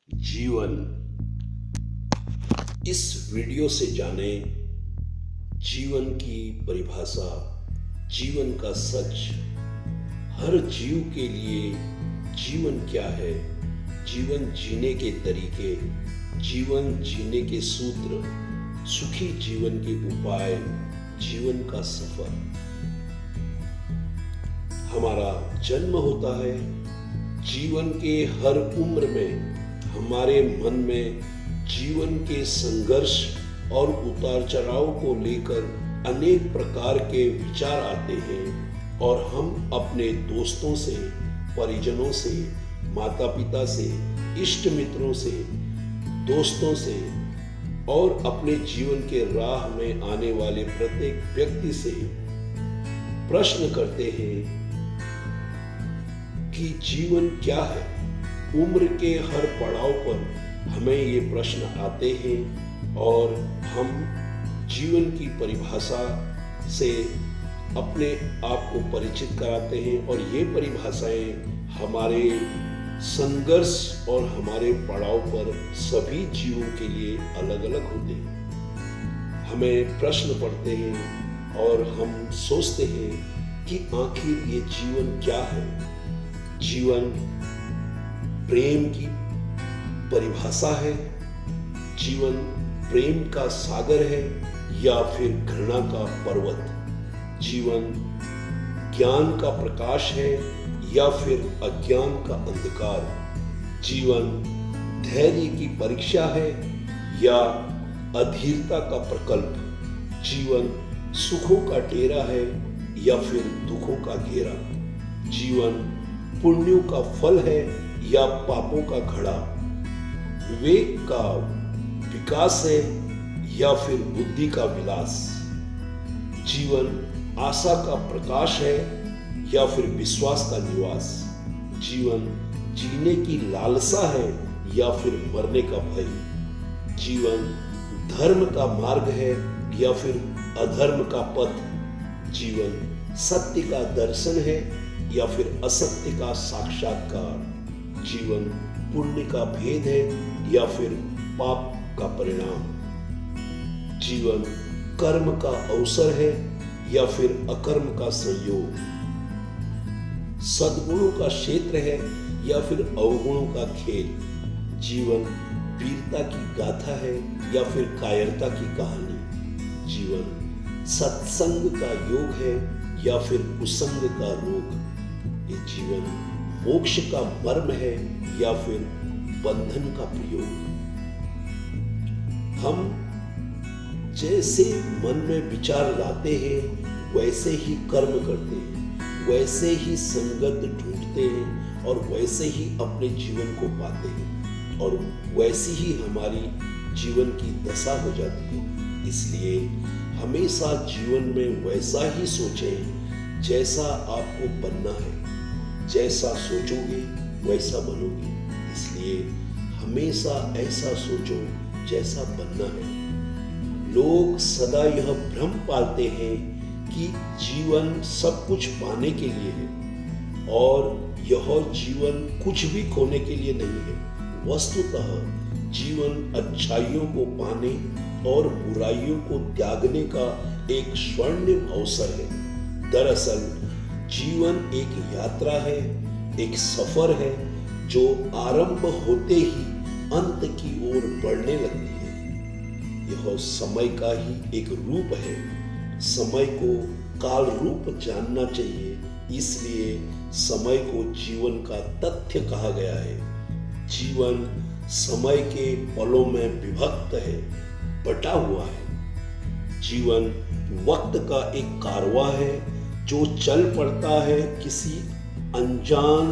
जीवन। इस वीडियो से जाने जीवन की परिभाषा, जीवन का सच, हर जीव के लिए जीवन क्या है, जीवन जीने के तरीके, जीवन जीने के सूत्र, सुखी जीवन के उपाय, जीवन का सफर। हमारा जन्म होता है, जीवन के हर उम्र में हमारे मन में जीवन के संघर्ष और उतार चढ़ाव को लेकर अनेक प्रकार के विचार आते हैं और हम अपने दोस्तों से, परिजनों से, माता पिता से, इष्ट मित्रों से, दोस्तों से और अपने जीवन के राह में आने वाले प्रत्येक व्यक्ति से प्रश्न करते हैं कि जीवन क्या है। उम्र के हर पड़ाव पर हमें ये प्रश्न आते हैं और हम जीवन की परिभाषा से अपने आप को परिचित कराते हैं और ये परिभाषाएं हमारे संघर्ष और हमारे पड़ाव पर सभी जीवों के लिए अलग अलग होते हैं। हमें प्रश्न पढ़ते हैं और हम सोचते हैं कि आखिर ये जीवन क्या है। जीवन प्रेम की परिभाषा है, जीवन प्रेम का सागर है या फिर घृणा का पर्वत, जीवन ज्ञान का प्रकाश है या फिर अज्ञान का अंधकार, जीवन धैर्य की परीक्षा है या अधीरता का प्रकल्प, जीवन सुखों का डेरा है या फिर दुखों का घेरा, जीवन पुण्यों का फल है या पापों का घड़ा, विवेक का विकास है या फिर बुद्धि का विलास, जीवन आशा का प्रकाश है या फिर विश्वास का निवास, जीवन जीने की लालसा है या फिर मरने का भय, जीवन धर्म का मार्ग है या फिर अधर्म का पथ, जीवन सत्य का दर्शन है या फिर असत्य का साक्षात्कार, जीवन पुण्य का भेद है या फिर पाप का परिणाम, जीवन कर्म का अवसर है या फिर अकर्म का संयोग, सद्गुणों का क्षेत्र है या फिर अवगुणों का खेल, जीवन वीरता की गाथा है या फिर कायरता की कहानी, जीवन सत्संग का योग है या फिर कुसंग का रोग, ये जीवन मोक्ष का मर्म है या फिर बंधन का प्रयोग। हम जैसे मन में विचार लाते हैं वैसे ही कर्म करते हैं, वैसे ही संगत ढूंढते हैं और वैसे ही अपने जीवन को पाते हैं और वैसी ही हमारी जीवन की दशा हो जाती है। इसलिए हमेशा जीवन में वैसा ही सोचें जैसा आपको बनना है, जैसा सोचोगे वैसा बनोगे। इसलिए हमेशा ऐसा सोचो जैसा बनना है। लोग सदा यह भ्रम पालते हैं कि जीवन सब कुछ पाने के लिए है और यह जीवन कुछ भी खोने के लिए नहीं है। वस्तुतः जीवन अच्छाइयों को पाने और बुराइयों को त्यागने का एक स्वर्णिम अवसर है। दरअसल जीवन एक यात्रा है, एक सफर है जो आरंभ होते ही अंत की ओर बढ़ने लगती है। यह समय का ही एक रूप है। समय को काल रूप जानना चाहिए, इसलिए समय को जीवन का तथ्य कहा गया है। जीवन समय के पलों में विभक्त है, बटा हुआ है। जीवन वक्त का एक कारवां है जो चल पड़ता है किसी अनजान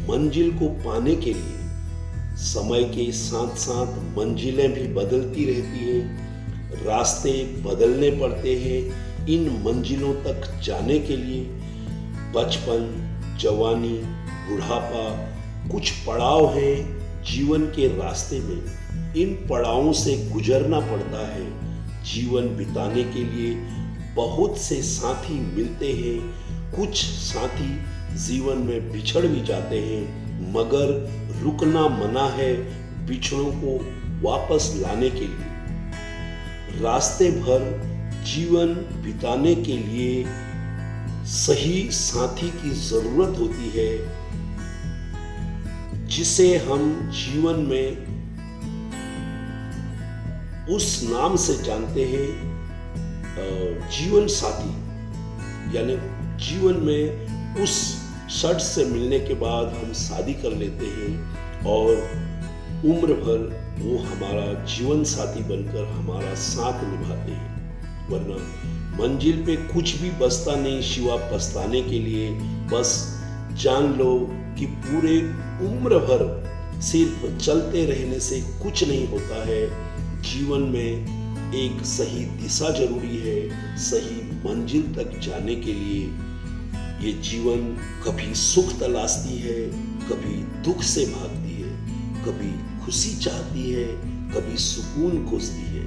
मंजिल को पाने के लिए। समय के साथ साथ मंजिलें भी बदलती रहती हैं, रास्ते बदलने पड़ते हैं इन मंजिलों तक जाने के लिए। बचपन, जवानी, बुढ़ापा कुछ पड़ाव हैं जीवन के रास्ते में। इन पड़ावों से गुजरना पड़ता है। जीवन बिताने के लिए बहुत से साथी मिलते हैं, कुछ साथी जीवन में बिछड़ भी जाते हैं, मगर रुकना मना है, बिछड़ों को वापस लाने के लिए, रास्ते भर जीवन बिताने के लिए सही साथी की जरूरत होती है, जिसे हम जीवन में उस नाम से जानते हैं, जीवन साथी। यानी जीवन में उस शर्त से मिलने के बाद हम शादी कर लेते हैं और उम्र भर वो हमारा जीवन साथी बनकर हमारा साथ निभाते हैं। वरना मंजिल पे कुछ भी बचता नहीं सिवा पछताने के लिए। बस जान लो कि पूरे उम्र भर सिर्फ चलते रहने से कुछ नहीं होता है। जीवन में एक सही दिशा जरूरी है, सही मंजिल तक जाने के लिए। ये जीवन कभी सुख तलाशती है, कभी दुख से भागती है, कभी खुशी चाहती है, कभी सुकून खोजती है।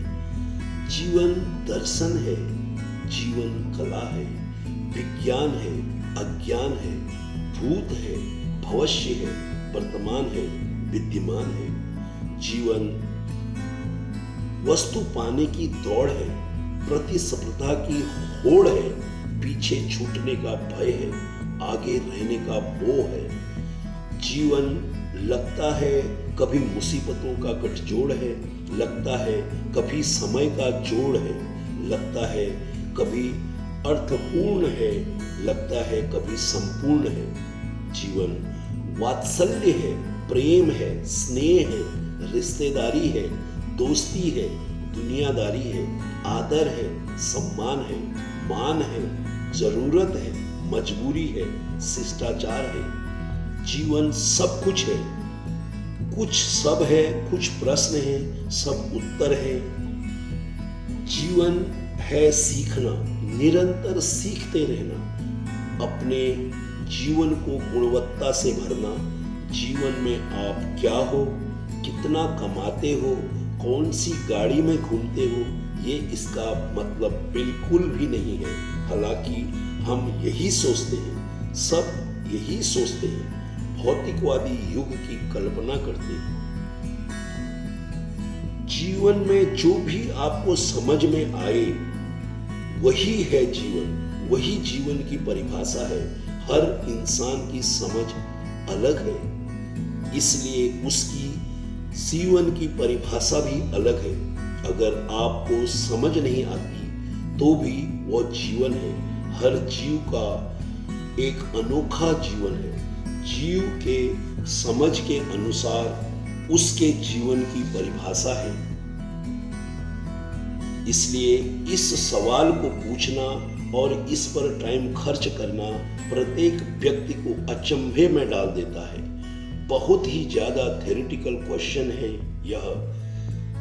जीवन दर्शन है, जीवन कला है, विज्ञान है, अज्ञान है, भूत है, भविष्य है, वर्तमान है, विद्यमान है। जीवन वस्तु पाने की दौड़ है, प्रतिस्पर्धा की होड़ है, पीछे छूटने का भय है, आगे रहने का मोह है। जीवन लगता है कभी मुसीबतों का गठजोड़ है, लगता है कभी समय का जोड़ है, लगता है कभी अर्थपूर्ण है, लगता है कभी संपूर्ण है। जीवन वात्सल्य है, प्रेम है, स्नेह है, रिश्तेदारी है, दोस्ती है, दुनियादारी है, आदर है, सम्मान है, मान है, जरूरत है, मजबूरी है, शिष्टाचार है। जीवन सब कुछ है, कुछ सब है, कुछ प्रश्न है, सब उत्तर है। जीवन है सीखना, निरंतर सीखते रहना, अपने जीवन को गुणवत्ता से भरना। जीवन में आप क्या हो, कितना कमाते हो, कौन सी गाड़ी में घूमते हो, ये इसका मतलब बिल्कुल भी नहीं है। हालांकि हम यही सोचते हैं, सब यही सोचते हैं, भौतिकवादी युग की कल्पना करते हैं। जीवन में जो भी आपको समझ में आए वही है जीवन, वही जीवन की परिभाषा है। हर इंसान की समझ अलग है, इसलिए उसकी जीवन की परिभाषा भी अलग है। अगर आपको समझ नहीं आती तो भी वो जीवन है। हर जीव का एक अनोखा जीवन है। जीव के समझ के अनुसार उसके जीवन की परिभाषा है। इसलिए इस सवाल को पूछना और इस पर टाइम खर्च करना प्रत्येक व्यक्ति को अचंभे में डाल देता है। बहुत ही ज्यादा थ्योरेटिकल क्वेश्चन है यह,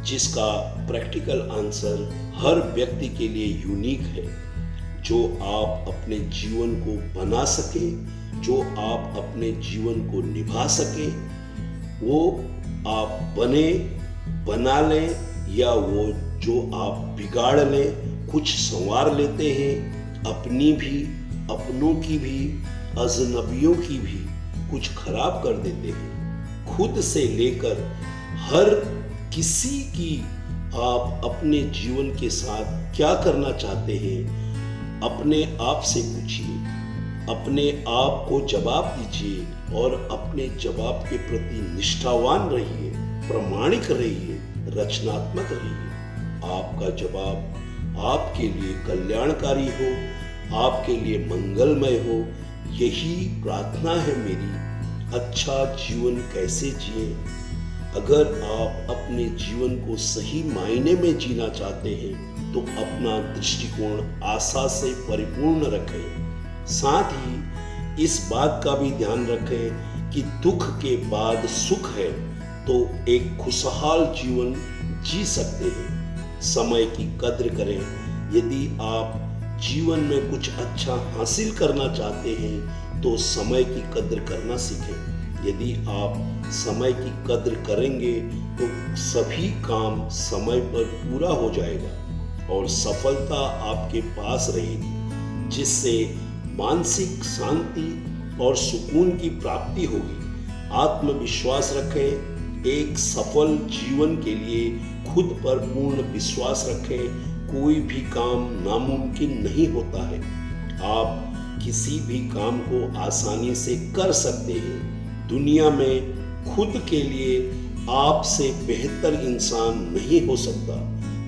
जिसका प्रैक्टिकल आंसर हर व्यक्ति के लिए यूनिक है। जो आप अपने जीवन को बना सके, जो आप अपने जीवन को निभा सके, वो आप बना लें, या वो जो आप बिगाड़ लें, कुछ संवार लेते हैं, अपनी भी, अपनों की भी, अजनबियों की भी कुछ खराब कर देते हैं। खुद से लेकर हर किसी की आप अपने जीवन के साथ क्या करना चाहते हैं, अपने आप से पूछिए, अपने आप को जवाब दीजिए और अपने जवाब के प्रति निष्ठावान रहिए, प्रामाणिक रहिए, रचनात्मक रहिए। आपका जवाब आपके लिए कल्याणकारी हो, आपके लिए मंगलमय हो, यही प्रार्थना है मेरी। अच्छा जीवन कैसे जिए? अगर आप अपने जीवन को सही मायने में जीना चाहते हैं तो अपना दृष्टिकोण आशा से परिपूर्ण रखें। साथ ही इस बात का भी ध्यान रखें कि दुख के बाद सुख है तो एक खुशहाल जीवन जी सकते हैं। समय की कद्र करें। यदि आप जीवन में कुछ अच्छा हासिल करना चाहते हैं तो समय की कद्र करना सीखें। यदि आप समय की कद्र करेंगे तो सभी काम समय पर पूरा हो जाएगा और सफलता आपके पास रहेगी, जिससे मानसिक शांति और सुकून की प्राप्ति होगी। आत्मविश्वास रखें, एक सफल जीवन के लिए खुद पर पूर्ण विश्वास रखें। कोई भी काम नामुमकिन नहीं होता है। आप किसी भी काम को आसानी से कर सकते हैं। दुनिया में खुद के लिए आपसे बेहतर इंसान नहीं हो सकता।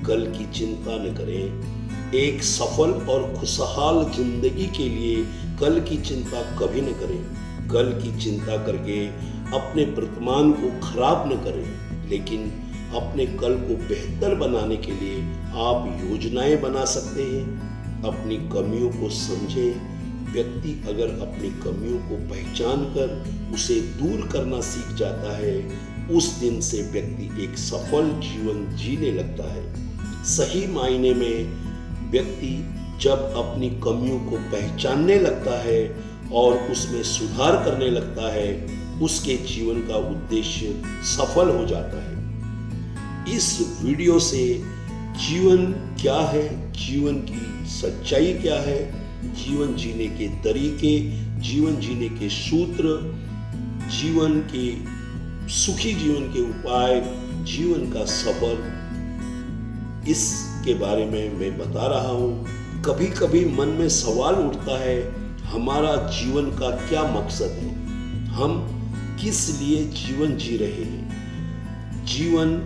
कल की चिंता न करें। एक सफल और खुशहाल जिंदगी के लिए कल की चिंता कभी न करें। कल की चिंता करके अपने वर्तमान को खराब न करें, लेकिन अपने कल को बेहतर बनाने के लिए आप योजनाएं बना सकते हैं। अपनी कमियों को समझें। व्यक्ति अगर अपनी कमियों को पहचान कर उसे दूर करना सीख जाता है, उस दिन से व्यक्ति एक सफल जीवन जीने लगता है। सही मायने में व्यक्ति जब अपनी कमियों को पहचानने लगता है और उसमें सुधार करने लगता है, उसके जीवन का उद्देश्य सफल हो जाता है। इस वीडियो से जीवन क्या है, जीवन की सच्चाई क्या है, जीवन जीने के तरीके, जीवन जीने के सूत्र, जीवन के सुखी जीवन के उपाय, जीवन का सफर, इसके बारे में मैं बता रहा हूँ। कभी कभी मन में सवाल उठता है, हमारा जीवन का क्या मकसद है? हम किस लिए जीवन जी रहे हैं? जीवन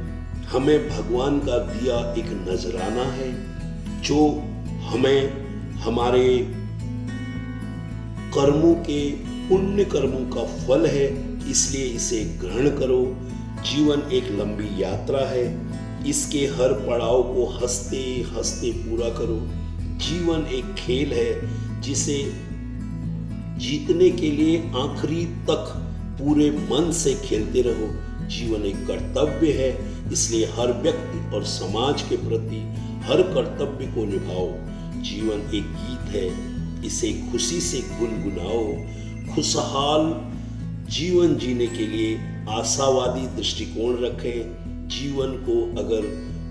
हमें भगवान का दिया एक नजराना है जो हमें हमारे कर्मों के, पुण्य कर्मों का फल है, इसलिए इसे ग्रहण करो। जीवन एक लंबी यात्रा है, इसके हर पड़ाव को हंसते हंसते पूरा करो। जीवन एक खेल है जिसे जीतने के लिए आखिरी तक पूरे मन से खेलते रहो। जीवन एक कर्तव्य है, इसलिए हर व्यक्ति और समाज के प्रति हर कर्तव्य को निभाओ। जीवन एक गीत है, इसे खुशी से गुनगुनाओ। खुशहाल जीवन जीने के लिए आशावादी दृष्टिकोण रखें। जीवन को अगर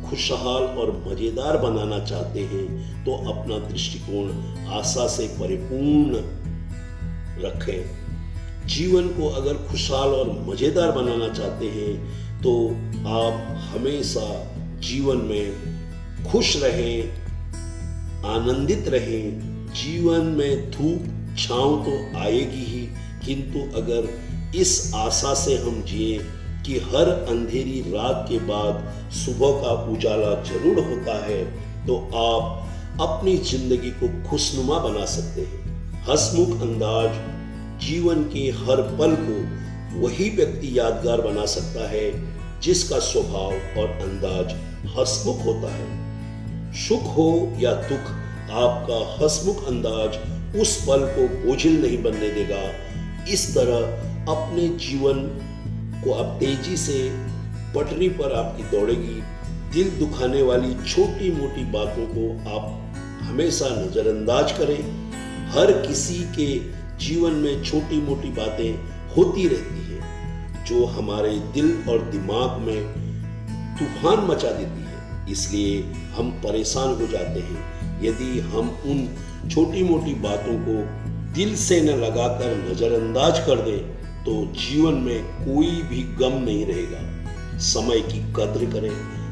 खुशहाल और मजेदार बनाना चाहते हैं तो अपना दृष्टिकोण आशा से परिपूर्ण रखें। जीवन को अगर खुशहाल और मजेदार बनाना चाहते हैं तो आप हमेशा जीवन में खुश रहें, आनंदित रहें। जीवन में धूप छांव तो आएगी ही, किंतु अगर इस आशा से हम जिए कि हर अंधेरी रात के बाद सुबह का उजाला जरूर होता है, तो आप अपनी जिंदगी को खुशनुमा बना सकते हैं। हंसमुख अंदाज जीवन के हर पल को वही व्यक्ति यादगार बना सकता है जिसका स्वभाव और अंदाज हंसमुख होता है। सुख हो या दुख, आपका हंसमुख अंदाज उस पल को बोझिल नहीं बनने देगा। इस तरह अपने जीवन को आप तेजी से पटरी पर आपकी दौड़ेगी। दिल दुखाने वाली छोटी मोटी बातों को आप हमेशा नजरअंदाज करें। हर किसी के जीवन में छोटी मोटी बातें होती रहती है जो हमारे दिल और दिमाग में तूफान मचा देती है, इसलिए हम परेशान हो जाते हैं। यदि हम उन छोटी मोटी बातों को दिल से न लगाकर नजरअंदाज कर दें तो जीवन में कोई भी गम नहीं रहेगा। समय की कद्र करें।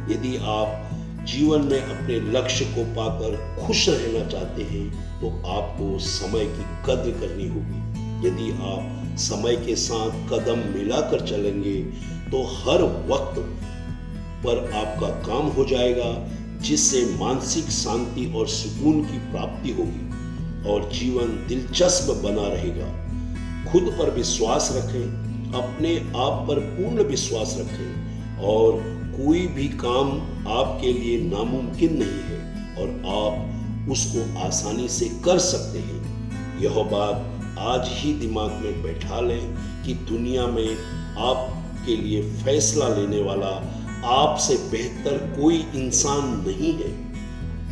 यदि आप जीवन में अपने लक्ष्य को पाकर खुश रहना चाहते हैं तो आपको समय की कद्र करनी होगी। यदि आप समय के साथ कदम मिलाकर चलेंगे तो हर वक्त पर आपका काम हो जाएगा, जिससे मानसिक शांति और सुकून की प्राप्ति होगी और जीवन दिलचस्प बना रहेगा। खुद पर विश्वास रखें, अपने आप पर पूर्ण विश्वास रखें और कोई भी काम आपके लिए नामुमकिन नहीं है और आप उसको आसानी से कर सकते हैं। यह बात आज ही दिमाग में बैठा लें कि दुनिया में आपके लिए फैसला लेने वाला आपसे बेहतर कोई इंसान नहीं है।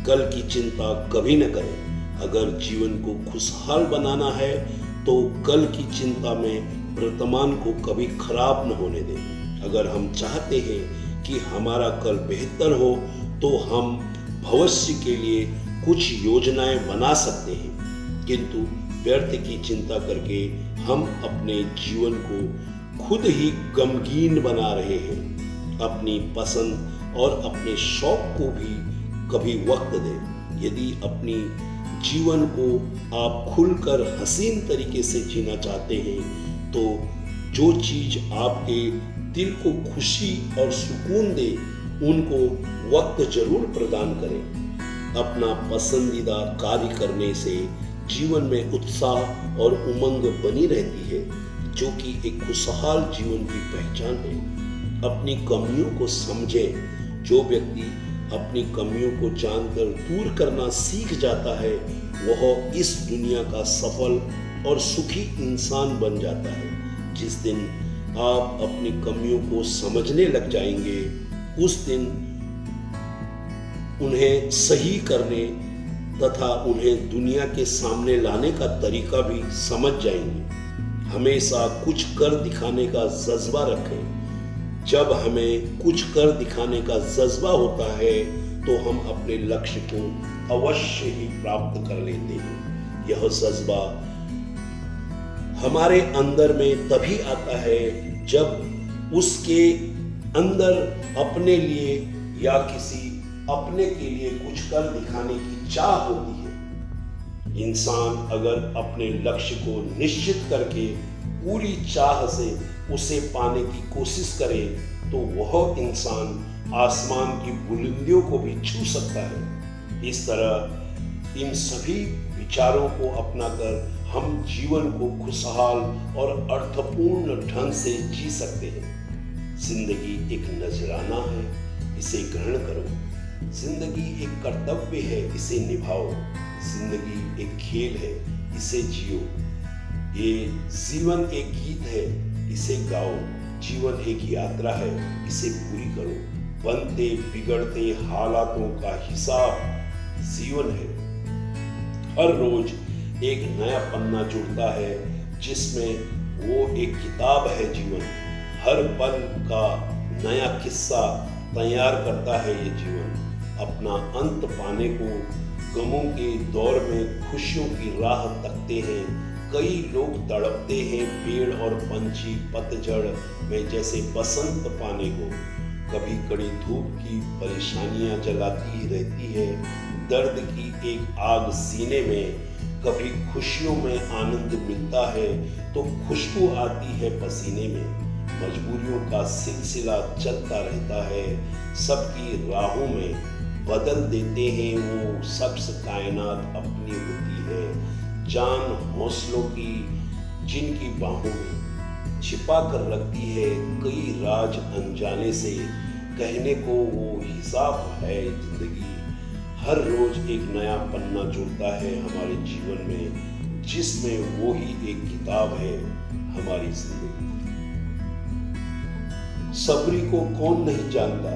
कल की चिंता कभी न करें। अगर जीवन को खुशहाल बनाना है तो कल की चिंता में वर्तमान को कभी खराब न होने दें। अगर हम चाहते हैं कि हमारा कल बेहतर हो तो हम भविष्य के लिए कुछ योजनाएं बना सकते हैं, किंतु व्यर्थ की चिंता करके हम अपने जीवन को खुद ही गमगीन बना रहे हैं। अपनी पसंद और अपने शौक को भी कभी वक्त दें। यदि अपनी जीवन को आप खुलकर हसीन तरीके से जीना चाहते हैं तो जो चीज आपके दिल को खुशी और सुकून दे उनको वक्त जरूर प्रदान करें। अपना पसंदीदा कार्य करने से जीवन में उत्साह और उमंग बनी रहती है, जो कि एक खुशहाल जीवन की पहचान है। अपनी कमियों को समझें। जो व्यक्ति अपनी कमियों को जानकर दूर करना सीख जाता है वह इस दुनिया का सफल और सुखी इंसान बन जाता है। जिस दिन आप अपनी कमियों को समझने लग जाएंगे उस दिन उन्हें सही करने तथा उन्हें दुनिया के सामने लाने का तरीका भी समझ जाएंगे। हमेशा कुछ कर दिखाने का जज्बा रखें। जब हमें कुछ कर दिखाने का जज्बा होता है तो हम अपने लक्ष्य को अवश्य ही प्राप्त कर लेते हैं। यह जज्बा हमारे अंदर में तभी आता है जब उसके अंदर अपने लिए या किसी अपने के लिए कुछ कर दिखाने की चाह होती है। इंसान अगर अपने लक्ष्य को निश्चित करके पूरी चाह से उसे पाने की कोशिश करे तो वह इंसान आसमान की बुलंदियों को भी छू सकता है। इस तरह इन सभी विचारों को अपनाकर हम जीवन को खुशहाल और अर्थपूर्ण ढंग से जी सकते हैं। जिंदगी एक नजराना है, इसे ग्रहण करो। जिंदगी एक कर्तव्य है, इसे निभाओ। जिंदगी एक खेल है, इसे जियो। ये जीवन एक गीत है, इसे गाओ। जीवन एक यात्रा है, इसे पूरी करो। बनते बिगड़ते हालातों का हिसाब जीवन है। हर रोज एक नया पन्ना जुड़ता है जिसमें वो एक किताब है जीवन। हर पल का नया किस्सा तैयार करता है ये जीवन। अपना अंत पाने को गमों के दौर में खुशियों की राह तकते हैं। कई लोग तड़पते हैं पेड़ और पंछी पतझड़ में जैसे बसंत पाने को। कभी कड़ी धूप की परेशानियां जलाती ही रहती है, दर्द की एक आग सीने में। कभी खुशियों में आनंद मिलता है तो खुशबू आती है पसीने में। मजबूरियों का सिलसिला चलता रहता है, सबकी राहों में बदल देते हैं वो शख्स कायनात अपनी होती है। जान हौसलों की जिनकी बाहों में छिपा कर रखती है कई राज अनजाने से। कहने को वो हिसाब है जिंदगी। हर रोज एक नया पन्ना जुड़ता है हमारे जीवन में, जिसमें वो ही एक किताब है हमारी जिंदगी। सबरी को कौन नहीं जानता,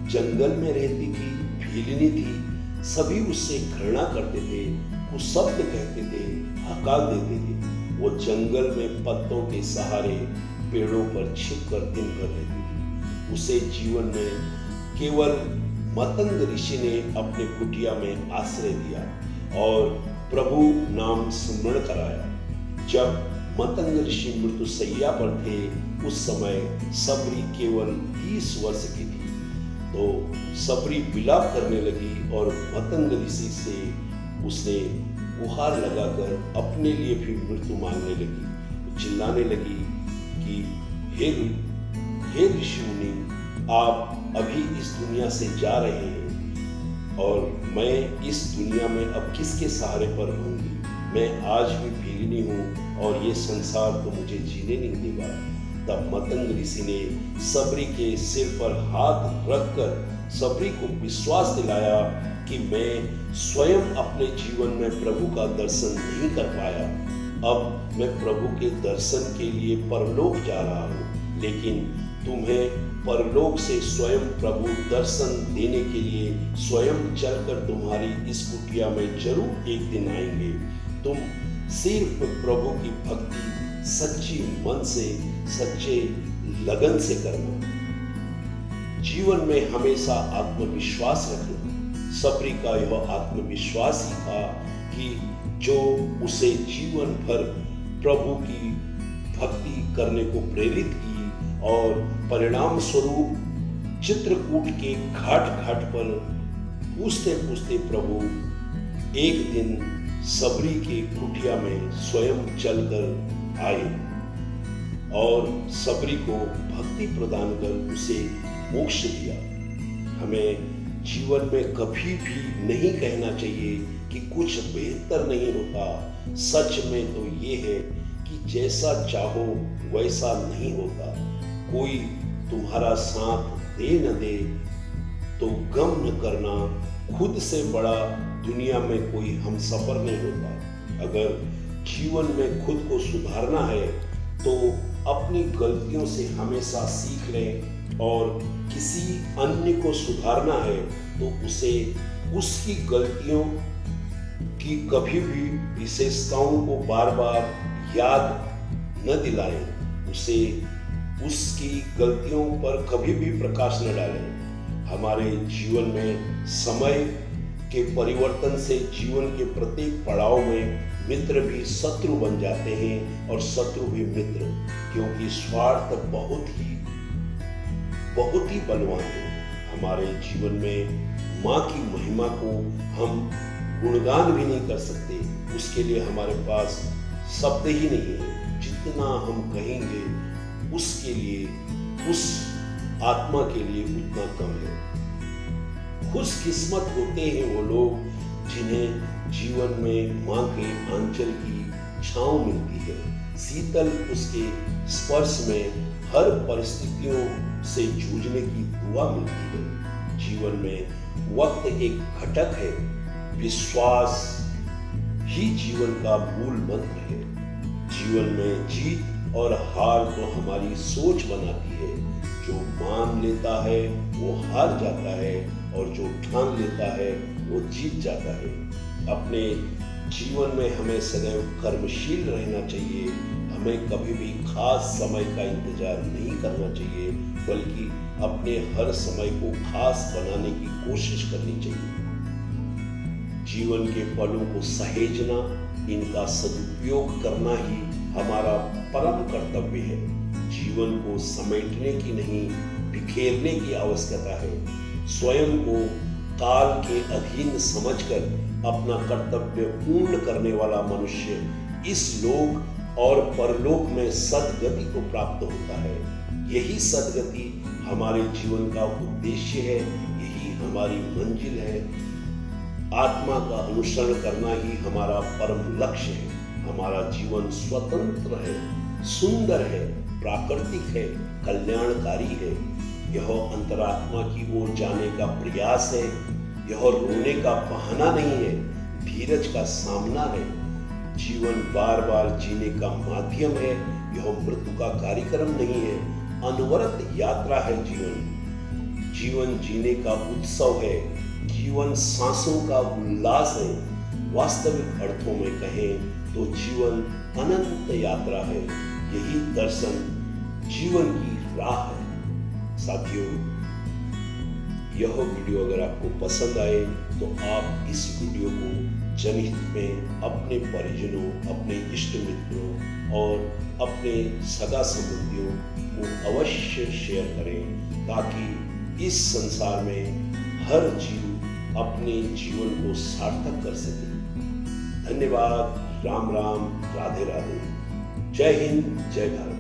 जंगल में रहती थी, भीलनी थी। सभी उससे घृणा करते थे, कुशब्द कहते थे, हकार देते थे। वो जंगल में पत्तों के सहारे पेड़ों पर छिपकर दिन भर रहती थी। उसे जीवन में केवल मतंग ऋषि ने अपने कुटिया में आश्रय दिया और प्रभु नाम स्मरण कराया। जब मतंग ऋषि मृत्युशैया पर थे उस समय सबरी केवल 20 वर्ष की थी। तो सबरी विलाप करने लगी और मतंग ऋषि से उसने गुहार लगाकर अपने लिए भी मृत्यु मांगने लगी। चिल्लाने लगी कि हे ऋषि मुनि, आप अभी इस दुनिया से जा रहे हैं और मैं इस दुनिया में अब किसके सहारे पर रहूंगी। मैं आज भी भीलनी हूँ और ये संसार तो मुझे जीने नहीं देगा। तब मतंग ऋषि ने सबरी के सिर पर हाथ रखकर सबरी को विश्वास दिलाया कि मैं स्वयं अपने जीवन में प्रभु का दर्शन नहीं कर पाया। अब मैं प्रभु के दर्शन के लिए परलोक जा रहा हूँ, लेकिन तुम्हें परलोक से स्वयं प्रभु दर्शन देने के लिए स्वयं चलकर तुम्हारी इस कुटिया में जरूर एक दिन आएंगे। तुम सिर्फ प्रभु की भक्ति सच्ची मन से, सच्चे लगन से करना। जीवन में हमेशा आत्मविश्वास रखना। सबरी का यह आत्मविश्वास ही था कि जो उसे जीवन भर प्रभु की भक्ति करने को प्रेरित किया। और परिणाम स्वरूप चित्रकूट के घाट घाट पर पूछते पूछते प्रभु एक दिन सबरी के कुटिया में स्वयं चलकर आए और सबरी को भक्ति प्रदान कर उसे मोक्ष दिया। हमें जीवन में कभी भी नहीं कहना चाहिए कि कुछ बेहतर नहीं होता। सच में तो ये है कि जैसा चाहो वैसा नहीं होता। कोई तुम्हारा साथ दे न दे तो गम न करना, खुद से बड़ा दुनिया में कोई हमसफर नहीं होता। अगर जीवन में खुद को सुधारना है तो अपनी गलतियों से हमेशा सीख लें और किसी अन्य को सुधारना है तो उसे उसकी गलतियों की कभी भी विशेषताओं को बार बार याद न दिलाएं, उसे उसकी गलतियों पर कभी भी प्रकाश न डालें। हमारे जीवन में समय के परिवर्तन से जीवन के प्रत्येक पड़ाव में मित्र भी शत्रु बन जाते हैं और शत्रु भी मित्र, क्योंकि स्वार्थ बहुत ही बलवान है। हमारे जीवन में माँ की महिमा को हम गुणगान भी नहीं कर सकते, उसके लिए हमारे पास शब्द ही नहीं है। जितना हम कहेंगे उसके लिए, उस आत्मा के लिए उतना कम है। खुशकिस्मत होते हैं वो लोग जिन्हें जीवन में माँ के आंचल की छांव मिलती है, शीतल उसके स्पर्श में हर परिस्थितियों से जूझने की दुआ मिलती है। जीवन में वक्त एक घटक है, विश्वास ही जीवन का मूल मंत्र है। जीवन में जीत और हार तो हमारी सोच बनाती है। जो मान लेता है वो हार जाता है और जो ठान लेता है वो जीत जाता है। अपने जीवन में हमें सदैव कर्मशील रहना चाहिए। हमें कभी भी खास समय का इंतजार नहीं करना चाहिए, बल्कि अपने हर समय को खास बनाने की कोशिश करनी चाहिए। जीवन के पलों को सहेजना, इनका सदुपयोग करना ही हमारा परम कर्तव्य है। जीवन को समेटने की नहीं, बिखेरने की आवश्यकता है। स्वयं को काल के अधीन समझकर अपना कर्तव्य पूर्ण करने वाला मनुष्य इस लोक और परलोक में सद्गति को प्राप्त होता है। यही सद्गति हमारे जीवन का उद्देश्य है, यही हमारी मंजिल है। आत्मा का अनुसरण करना ही हमारा परम लक्ष्य है। हमारा जीवन स्वतंत्र है, सुंदर है, प्राकृतिक है, कल्याणकारी है। यह अंतरात्मा की ओर जाने का प्रयास है। यह रोने का बहाना नहीं है, धीरज का सामना है। जीवन बार बार जीने का माध्यम है, यह मृत्यु का कार्यक्रम नहीं है, अनवरत यात्रा है। जीवन जीने का उत्सव है, जीवन सांसों का उल्लास है। वास्तविक अर्थों में कहें तो जीवन अनंत यात्रा है। यही दर्शन जीवन की राह है। साथियों, यह वीडियो अगर आपको पसंद आए तो आप इस वीडियो को जनहित में अपने परिजनों, अपने इष्ट मित्रों और अपने सगा संबंधियों को अवश्य शेयर करें, ताकि इस संसार में हर जीव अपने जीवन को सार्थक कर सके। धन्यवाद। राम राम, राधे राधे। जय हिंद, जय भारत।